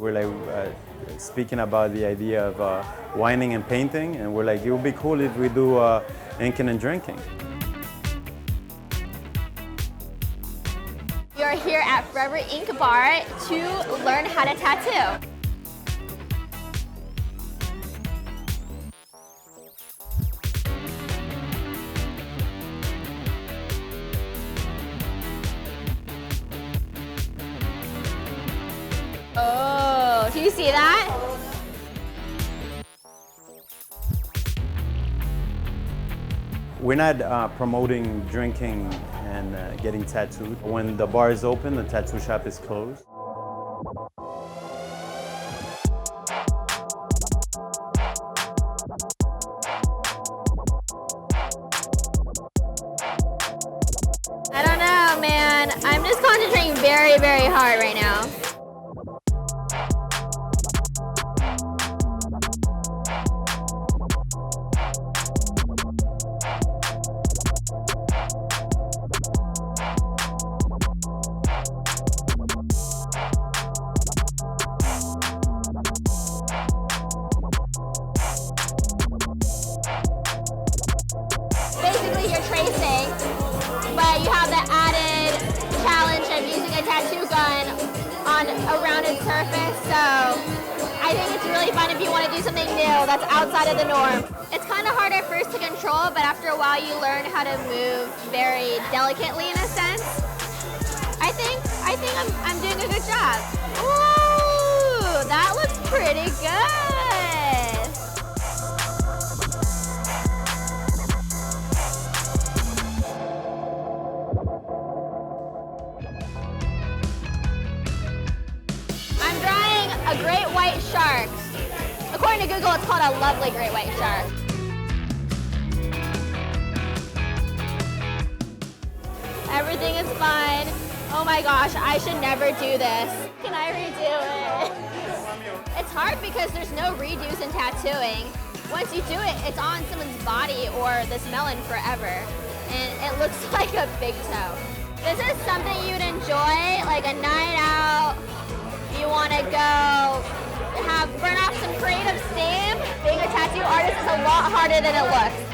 We're like speaking about the idea of whining and painting, and we're like, it would be cool if we do inking and drinking. You're here at Forever Ink Bar to learn how to tattoo. Oh, do you see that? We're not promoting drinking and getting tattooed. When the bar is open, the tattoo shop is closed. I don't know, man. I'm just concentrating very, very hard right now. Basically, you're tracing, but you have the added challenge of using a tattoo gun on a rounded surface. So I think it's really fun if you want to do something new that's outside of the norm. It's kind of hard at first to control, but after a while you learn how to move very delicately in a sense. I think I'm doing a good job. Ooh, that looks pretty good. I'm drawing a great white shark. According to Google, it's called a lovely great white shark. Everything is fine. Oh my gosh, I should never do this. Can I redo it? It's hard because there's no redos in tattooing. Once you do it, it's on someone's body or this melon forever. And it looks like a big toe. This is something you'd enjoy, like a night out. You want to go burn off some creative steam. Being a tattoo artist is a lot harder than it looks.